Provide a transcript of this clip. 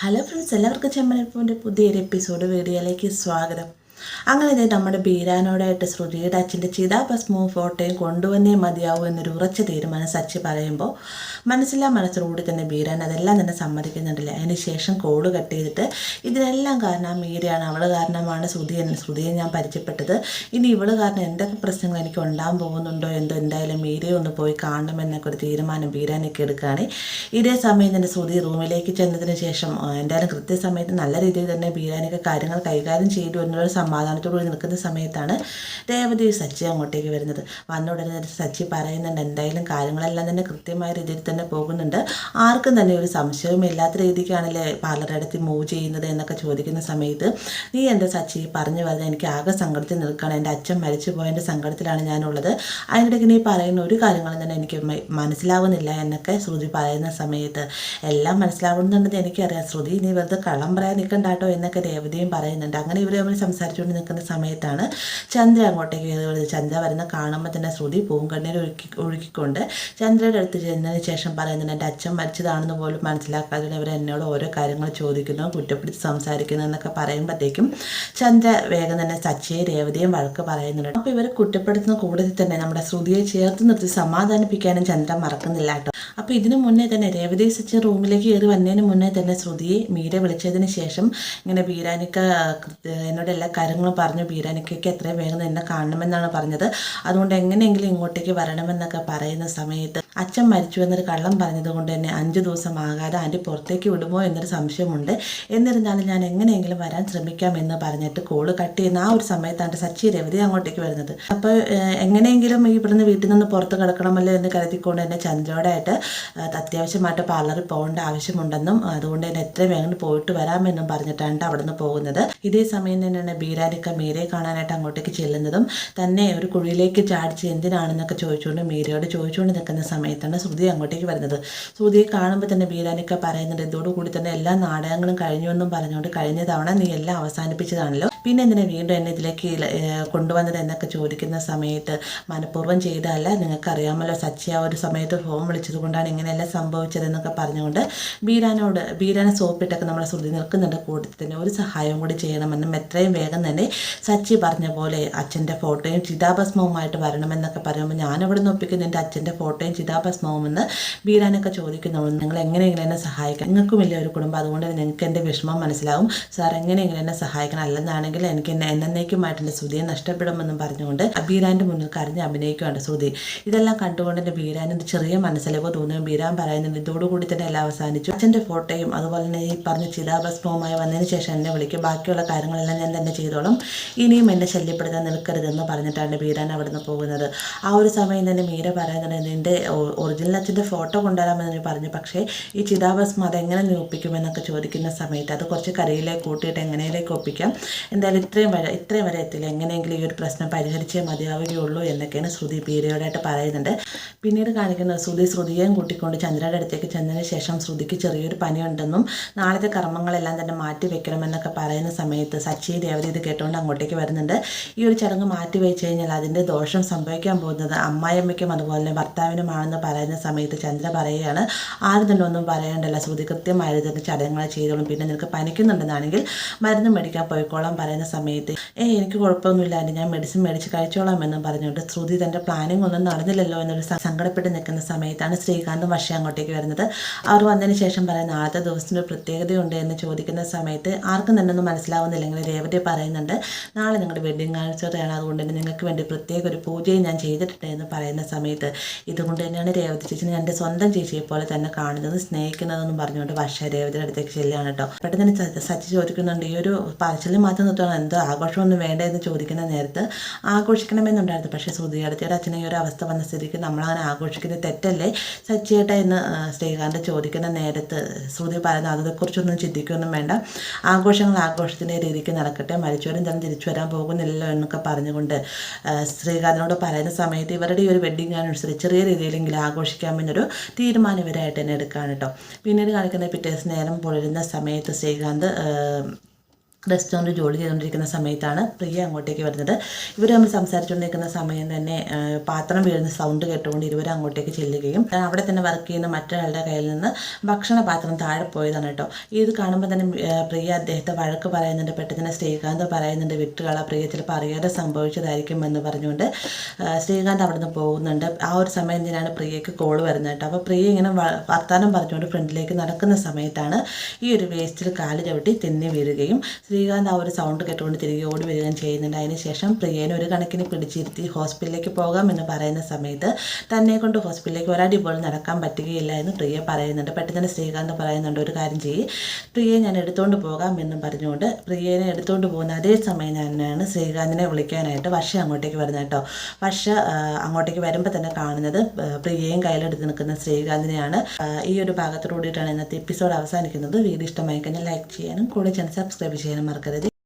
Hello friends, എല്ലാവർക്കും ചെമ്മനപ്പൂവിൻ്റെ പുതിയൊരു episode വീഡിയോയിലേക്ക് സ്വാഗതം. അങ്ങനെ നമ്മുടെ ബീരാനോടായിട്ട് ശ്രുതിയുടെ അച്ഛൻ്റെ ചിതാഭസ്മവും ഫോട്ടോയും കൊണ്ടുവന്നേ മതിയാവൂ എന്നൊരു ഉറച്ച തീരുമാനം സച്ചി പറയുമ്പോൾ മനസ്സിലൂടെ തന്നെ ബീരാൻ അതെല്ലാം തന്നെ സമ്മതിക്കുന്നുണ്ടല്ലേ. അതിന് ശേഷം കോള് കട്ട് ചെയ്തിട്ട് ഇതിനെല്ലാം കാരണം മീരയാണ്, അവൾ കാരണമാണ് ശ്രുതിയെ ഞാൻ പരിചയപ്പെട്ടത്. ഇനി ഇവൾ കാരണം എന്തൊക്കെ പ്രശ്നങ്ങൾ എനിക്ക് ഉണ്ടാകാൻ പോകുന്നുണ്ടോ എന്തോ, എന്തായാലും മീരയെ ഒന്ന് പോയി കാണണമെന്നൊക്കെ ഒരു തീരുമാനം ബീരാനൊക്കെ എടുക്കുകയാണ്. ഇതേ സമയം തന്നെ ശ്രുതി റൂമിലേക്ക് ചെന്നതിന് ശേഷം എന്തായാലും കൃത്യസമയത്ത് നല്ല രീതിയിൽ തന്നെ ബീരാനൊക്കെ കാര്യങ്ങൾ കൈകാര്യം ചെയ്തു എന്നുള്ളൊരു സമാധാനത്തോടുകൂടി നിൽക്കുന്ന സമയത്താണ് രേവതി സച്ചി അങ്ങോട്ടേക്ക് വരുന്നത്. വന്ന ഉടനെ സച്ചി പറയുന്നുണ്ട് എന്തായാലും കാര്യങ്ങളെല്ലാം തന്നെ കൃത്യമായ രീതിയിൽ തന്നെ പോകുന്നുണ്ട്, ആർക്കും തന്നെ ഒരു സംശയവും ഇല്ലാത്ത രീതിക്കാണല്ലേ പാർലറടുത്ത് മൂവ് ചെയ്യുന്നത് എന്നൊക്കെ ചോദിക്കുന്ന സമയത്ത് നീ എന്താ സച്ചി പറഞ്ഞു പറഞ്ഞാൽ എനിക്ക് ആകെ സങ്കടത്തിൽ നിൽക്കുകയാണ്, എൻ്റെ അച്ഛൻ മരിച്ചു പോയതിൻ്റെ സങ്കടത്തിലാണ് ഞാനുള്ളത്, അതിനിടയ്ക്ക് നീ പറയുന്ന ഒരു കാര്യങ്ങളും തന്നെ എനിക്ക് മനസ്സിലാവുന്നില്ല എന്നൊക്കെ ശ്രുതി പറയുന്ന സമയത്ത് എല്ലാം മനസ്സിലാവുന്നുണ്ടെന്ന് എനിക്കറിയാം ശ്രുതി, നീ വെറുതെ കള്ളം പറയാൻ നിൽക്കണ്ടാട്ടോ എന്നൊക്കെ രേവതിയും പറയുന്നുണ്ട്. അങ്ങനെ ഇവർ തമ്മിൽ സംസാരിച്ചുകൊണ്ട് നിൽക്കുന്ന സമയത്താണ് ചന്ദ്ര അങ്ങോട്ടേക്ക് വരുന്നത്. ചന്ദ്ര വരുന്ന കാണുമ്പോൾ തന്നെ ശ്രുതി പൂങ്കണ്ണീർ ഒഴുക്കിക്കൊണ്ട് ചന്ദ്രയുടെ അടുത്ത് ചെന്നതിന് ശേഷം പറയുന്നുണ്ട് എൻ്റെ അച്ഛൻ മരിച്ചതാണെന്ന് പോലും മനസ്സിലാക്കാതെ ഇവർ എന്നോട് ഓരോ കാര്യങ്ങൾ ചോദിക്കുന്നു, കുറ്റപ്പെടുത്തി സംസാരിക്കുന്നു എന്നൊക്കെ പറയുമ്പോഴത്തേക്കും ചന്ദ്ര വേഗം തന്നെ സച്ചിയെ രേവതിയും വഴക്ക് പറയുന്നുണ്ട്. അപ്പോൾ ഇവരെ കുറ്റപ്പെടുത്തുന്ന കൂട്ടത്തിൽ തന്നെ നമ്മുടെ ശ്രുതിയെ ചേർത്ത് നിർത്തി സമാധാനിപ്പിക്കാനും ചന്ദ്ര മറക്കുന്നില്ല കേട്ടോ. അപ്പോൾ ഇതിനു മുന്നേ തന്നെ രേവതി സച്ചിൻ റൂമിലേക്ക് കയറി വന്നതിന് മുന്നേ തന്നെ ശ്രുതിയെ മീര വിളിച്ചതിന് ശേഷം ഇങ്ങനെ ബീരാനിക്ക എന്നോട് എല്ലാ കാര്യങ്ങളും പറഞ്ഞു, ബീരാനിക്കയ്ക്ക് എത്രയും വേഗം എന്നെ കാണണമെന്നാണ് പറഞ്ഞത്, അതുകൊണ്ട് എങ്ങനെയെങ്കിലും ഇങ്ങോട്ടേക്ക് വരണമെന്നൊക്കെ പറയുന്ന സമയത്ത് അച്ഛൻ മരിച്ചു എന്നൊരു കള്ളം പറഞ്ഞത് കൊണ്ട് തന്നെ 5 ദിവസം ആകാതെ ആൻറ്റി പുറത്തേക്ക് വിടുമോ എന്നൊരു സംശയമുണ്ട്, എന്നിരുന്നാലും ഞാൻ എങ്ങനെയെങ്കിലും വരാൻ ശ്രമിക്കാമെന്ന് പറഞ്ഞിട്ട് കോള് കട്ട് ചെയ്യുന്ന ആ ഒരു സമയത്താണ് സച്ചി രേവതി അങ്ങോട്ടേക്ക് വരുന്നത്. അപ്പോൾ എങ്ങനെയെങ്കിലും ഇവിടുന്ന് വീട്ടിൽ നിന്ന് പുറത്ത് കിടക്കണമല്ലോ എന്ന് കരുതിക്കൊണ്ട് തന്നെ ചന്ദ്രയോടായിട്ട് അത്യാവശ്യമായിട്ട് പാർലറിൽ പോകേണ്ട ആവശ്യമുണ്ടെന്നും അതുകൊണ്ട് തന്നെ എത്രയും വേഗം പോയിട്ട് വരാമെന്നും പറഞ്ഞിട്ടാണ് അവിടെ നിന്ന് പോകുന്നത്. ഇതേ സമയം തന്നെയാണ് ബീരാനിക്ക മീരയെ കാണാനായിട്ട് അങ്ങോട്ടേക്ക് ചെല്ലുന്നതും തന്നെ ഒരു കുഴിയിലേക്ക് ചാടിച്ച് എന്തിനാണെന്നൊക്കെ ചോദിച്ചുകൊണ്ട് മീരയോട് ചോദിച്ചുകൊണ്ട് നിൽക്കുന്ന സമയത്താണ് ശ്രുതി അങ്ങോട്ടേക്ക് വരുന്നത്. ശ്രുതിയെ കാണുമ്പോൾ തന്നെ ബീരാനിക്ക പറയുന്നുണ്ട് ഇതോടുകൂടി തന്നെ എല്ലാ നാടകങ്ങളും കഴിഞ്ഞു എന്നും പറഞ്ഞുകൊണ്ട് കഴിഞ്ഞ തവണ നീ എല്ലാം അവസാനിപ്പിച്ചതാണല്ലോ, പിന്നെ എന്തിനാ വീണ്ടും എന്നെ ഇതിലേക്ക് കൊണ്ടുവന്നത് എന്നൊക്കെ ചോദിക്കുന്ന സമയത്ത് മനഃപൂർവ്വം ചെയ്തതല്ല, നിങ്ങൾക്കറിയാമല്ലോ സച്ചി ആ ഒരു സമയത്ത് ഫോൺ വിളിച്ചത് കൊണ്ടാണ് ഇങ്ങനെയെല്ലാം സംഭവിച്ചതെന്നൊക്കെ പറഞ്ഞുകൊണ്ട് ബീരാനെ സോപ്പിട്ടൊക്കെ നമ്മളെ ശ്രുതി നിൽക്കുന്നുണ്ട്. കൂട്ടത്തിൽ തന്നെ ഒരു സഹായവും കൂടി ചെയ്യണമെന്നും എത്രയും വേഗം തന്നെ സച്ചി പറഞ്ഞ പോലെ അച്ഛൻ്റെ ഫോട്ടോയും ചിതാഭസ്മവുമായിട്ട് വരണമെന്നൊക്കെ പറയുമ്പോൾ ഞാനിവിടെ നിന്ന് ഒപ്പിക്കുന്ന എൻ്റെ അച്ഛൻ്റെ ഫോട്ടോയും ചിതാഭസ്മവും എന്ന് ബീരാനൊക്കെ ചോദിക്കുന്നുള്ളൂ. നിങ്ങൾ എങ്ങനെയെങ്കിലും എന്നെ സഹായിക്കാം, നിങ്ങൾക്കുമില്ല ഒരു കുടുംബം, അതുകൊണ്ട് നിങ്ങൾക്ക് എൻ്റെ വിഷമം മനസ്സിലാവും സാർ, എങ്ങനെയെങ്കിലും എന്നെ സഹായിക്കണം, അല്ലെന്നാണെങ്കിൽ എനിക്ക് എന്നേക്കുമായിട്ട് എൻ്റെ ശ്രുതിയെ നഷ്ടപ്പെടുമെന്നും പറഞ്ഞുകൊണ്ട് ബീരാൻ്റെ മുന്നിൽ കരഞ്ഞ് അഭിനയിക്കുകയാണ് ശ്രുതി. ഇതെല്ലാം കണ്ടുകൊണ്ട് എൻ്റെ ബീരാന് ചെറിയ മനസ്സിലേക്കോ തോന്നുകയും ബീരാൻ പറയുന്നുണ്ട് ഇതോടുകൂടി തന്നെ എല്ലാം അവസാനിച്ചു, അച്ഛൻ്റെ ഫോട്ടോയും അതുപോലെ തന്നെ ഈ പറഞ്ഞ ചിതാഭസ്മവുമായി വന്നതിന് ശേഷം എന്നെ വിളിക്കും, ബാക്കിയുള്ള കാര്യങ്ങളെല്ലാം ഞാൻ തന്നെ ചെയ്തോളും, ഇനിയും എന്നെ ശല്യപ്പെടുത്താൻ നിൽക്കരുതെന്ന് പറഞ്ഞിട്ടാണ് ബീരാൻ അവിടെ നിന്ന് പോകുന്നത്. ആ ഒരു സമയം തന്നെ മീര പറയുന്നുണ്ട് നിൻ്റെ ഒറിജിനൽ അച്ഛൻ്റെ ഫോട്ടോ കൊണ്ടുവരാമെന്ന് പറഞ്ഞു, പക്ഷേ ഈ ചിതാഭസ്മം അതെങ്ങനെ നീ ഒപ്പിക്കുമെന്നൊക്കെ ചോദിക്കുന്ന സമയത്ത് അത് കുറച്ച് കരയിലേക്ക് കൂട്ടിയിട്ട് എങ്ങനെയിലേക്ക് ഒപ്പിക്കാം, എന്തായാലും ഇത്രയും വരെ എത്തില്ല, എങ്ങനെയെങ്കിലും ഈ ഒരു പ്രശ്നം പരിഹരിച്ചേ മതിയാവുകയുള്ളൂ എന്നൊക്കെയാണ് ശ്രുതി ബീരയോടായിട്ട് പറയുന്നുണ്ട്. പിന്നീട് കാണിക്കുന്നത് ശ്രുതിയെയും കൂട്ടിക്കൊണ്ട് ചന്ദ്രയുടെ അടുത്തേക്ക് ചെന്നതിന് ശേഷം ശ്രുതിക്ക് ചെറിയൊരു പനിയുണ്ടെന്നും നാളത്തെ കർമ്മങ്ങളെല്ലാം തന്നെ മാറ്റി വെക്കണമെന്നൊക്കെ പറയുന്ന സമയത്ത് സച്ചി രേവതി ഇത് കേട്ടുകൊണ്ട് അങ്ങോട്ടേക്ക് വരുന്നുണ്ട്. ഈ ഒരു ചടങ്ങ് മാറ്റി വെച്ച് കഴിഞ്ഞാൽ അതിൻ്റെ ദോഷം സംഭവിക്കാൻ പോകുന്നത് അമ്മായിയമ്മയ്ക്കും അതുപോലെ തന്നെ ഭർത്താവിനുമാണെന്ന് പറയുന്ന സമയത്ത് ചന്ദ്ര പറയുകയാണ് ആരും തന്നെ ഒന്നും പറയേണ്ടല്ല, ശ്രുതി കൃത്യമായി തന്നെ ചടങ്ങുകൾ ചെയ്തോളും, പിന്നെ നിനക്ക് പനിക്കുന്നുണ്ടെന്നാണെങ്കിൽ മരുന്ന് മേടിക്കാൻ പോയിക്കോളാം പറയുന്ന സമയത്ത് എനിക്ക് കുഴപ്പമൊന്നുമില്ലാണ്ട് ഞാൻ മെഡിസിൻ മേടിച്ച് കഴിച്ചോളാം എന്നും പറഞ്ഞുകൊണ്ട് ശ്രുതി തൻ്റെ പ്ലാനിങ് ഒന്നും നടന്നില്ലല്ലോ എന്നൊരു സങ്കടപ്പെട്ട് നിൽക്കുന്ന സമയത്താണ് ശ്രീകാന്തും വർഷ അങ്ങോട്ടേക്ക് വരുന്നത്. അവർ വന്നതിന് ശേഷം പറയുന്ന ആദ്യത്തെ ദിവസത്തിന് ഒരു പ്രത്യേകതയുണ്ട് എന്ന് ചോദിക്കുന്ന സമയത്ത് ആർക്കും തന്നെ ഒന്നും മനസ്സിലാവുന്നില്ലെങ്കിൽ രേവതി പറയുന്നുണ്ട് നാളെ നിങ്ങളുടെ വെഡ്ഡിങ് ആനിവേഴ്സറിയാണ്, അതുകൊണ്ട് തന്നെ നിങ്ങൾക്ക് വേണ്ടി പ്രത്യേക ഒരു പൂജയും ഞാൻ ചെയ്തിട്ടുണ്ട് എന്ന് പറയുന്ന സമയത്ത് ഇതുകൊണ്ട് തന്നെയാണ് രേവതി ചേച്ചിനെ എൻ്റെ സ്വന്തം ചേച്ചിയെ പോലെ തന്നെ കാണുന്നത് സ്നേഹിക്കുന്നതെന്നും പറഞ്ഞുകൊണ്ട് വർഷ രേവതിയുടെ അടുത്തേക്ക് ചെല്ലുകയാണ് കേട്ടോ. പെട്ടെന്ന് തന്നെ സച്ചി ചോദിക്കുന്നുണ്ട് ഈ ഒരു പറച്ചിൽ മാത്രം നിർത്തണം, എന്തോ ആഘോഷമൊന്നും വേണ്ട എന്ന് ചോദിക്കുന്ന നേരത്ത് ആഘോഷിക്കണമെന്നുണ്ടായിരുന്നു, പക്ഷേ ശ്രുതിയുടെ അച്ഛനെ ഈ ഒരു അവസ്ഥ വന്ന സ്ഥിതിക്ക് നമ്മളങ്ങനെ ആഘോഷിക്കുന്നത് തെറ്റല്ലേ സച്ചിയേട്ട എന്ന് ശ്രീകാന്ത് ചോദിക്കുന്ന നേരത്ത് ശ്രുതി പറയുന്നത് അതിനെക്കുറിച്ചൊന്നും ചിന്തിക്കുകയൊന്നും വേണ്ട, ആഘോഷത്തിൻ്റെ രീതിക്ക് നടക്കട്ടെ, മരിച്ചവരും തന്നെ തിരിച്ചു വരാൻ പോകുന്നില്ലല്ലോ എന്നൊക്കെ പറഞ്ഞുകൊണ്ട് ശ്രീകാന്തിനോട് പറയുന്ന സമയത്ത് ഇവരുടെ ഈ ഒരു വെഡ്ഡിങ് ആനിവേഴ്സറി ചെറിയ രീതിയിലെങ്കിലും ആഘോഷിക്കാമെന്നൊരു തീരുമാനം ഇവരായിട്ട് തന്നെ എടുക്കുകയാണ് കേട്ടോ. പിന്നീട് കാണിക്കുന്ന പിറ്റേ നേരം പൊളിരുന്ന സമയത്ത് ശ്രീകാന്ത് റെസ്റ്റോറൻറ്റ് ജോലി ചെയ്തുകൊണ്ടിരിക്കുന്ന സമയത്താണ് പ്രിയ അങ്ങോട്ടേക്ക് വരുന്നത്. ഇവർ തമ്മിൽ സംസാരിച്ചുകൊണ്ടിരിക്കുന്ന സമയം തന്നെ പാത്രം വീഴുന്ന സൗണ്ട് കേട്ടുകൊണ്ട് ഇരുവരും അങ്ങോട്ടേക്ക് ചെല്ലുകയും അവിടെ തന്നെ വർക്ക് ചെയ്യുന്ന മറ്റൊരാളുടെ കയ്യിൽ നിന്ന് ഭക്ഷണ പാത്രം താഴെ പോയതാണ് കേട്ടോ. ഇത് കാണുമ്പോൾ തന്നെ പ്രിയ അദ്ദേഹത്തെ വഴക്ക് പറയുന്നുണ്ട്. പെട്ടെന്ന് ശ്രീകാന്ത് പറയുന്നുണ്ട് വിട്ടുകള, പ്രിയ ചിലപ്പോൾ അറിയാതെ സംഭവിച്ചതായിരിക്കും എന്ന് പറഞ്ഞുകൊണ്ട് ശ്രീകാന്ത് അവിടെ നിന്ന് പോകുന്നുണ്ട്. ആ ഒരു സമയം തന്നെയാണ് പ്രിയയ്ക്ക് കോൾ വരുന്നത് കേട്ടോ. അപ്പോൾ പ്രിയ ഇങ്ങനെ വർത്താനം പറഞ്ഞുകൊണ്ട് ഫ്രണ്ടിലേക്ക് നടക്കുന്ന സമയത്താണ് ഈ ഒരു വേസ്റ്റിൽ കാല് ചവിട്ടി തെന്നി വീഴുകയും ശ്രീകാന്ത് ആ ഒരു സൗണ്ട് കേട്ടുകൊണ്ട് തിരികെ ഓടി വരികയും ചെയ്യുന്നുണ്ട്. അതിനുശേഷം പ്രിയേനെ ഒരു കണക്കിന് പിടിച്ചിരുത്തി ഹോസ്പിറ്റലിലേക്ക് പോകാമെന്ന് പറയുന്ന സമയത്ത് തന്നെ കൊണ്ട് ഹോസ്പിറ്റലിലേക്ക് ഒരടി പോലും നടക്കാൻ പറ്റുകയില്ല എന്ന് പ്രിയ പറയുന്നുണ്ട്. പെട്ടെന്ന് ശ്രീകാന്ത് പറയുന്നുണ്ട്, ഒരു കാര്യം ചെയ്യ്, പ്രിയയെ ഞാൻ എടുത്തുകൊണ്ട് പോകാം എന്ന് പറഞ്ഞുകൊണ്ട് പ്രിയേനെ എടുത്തുകൊണ്ട് പോകുന്ന അതേ സമയം തന്നെയാണ് ശ്രീകാന്തിനെ വിളിക്കാനായിട്ട് വർഷ അങ്ങോട്ടേക്ക് വരുന്നത് കേട്ടോ. വർഷ അങ്ങോട്ടേക്ക് വരുമ്പോൾ തന്നെ കാണുന്നത് പ്രിയയും കയ്യിലെടുത്ത് നിൽക്കുന്ന ശ്രീകാന്തിനെയാണ്. ഈ ഒരു ഭാഗത്തോടുകൂടിയിട്ടാണ് ഇന്നത്തെ എപ്പിസോഡ് അവസാനിക്കുന്നത്. വീഡിയോ ഇഷ്ടമായി കഴിഞ്ഞാൽ ലൈക്ക് ചെയ്യാനും കൂടെ ചാനൽ സബ്സ്ക്രൈബ് ചെയ്യാനും മറക്കരുത്.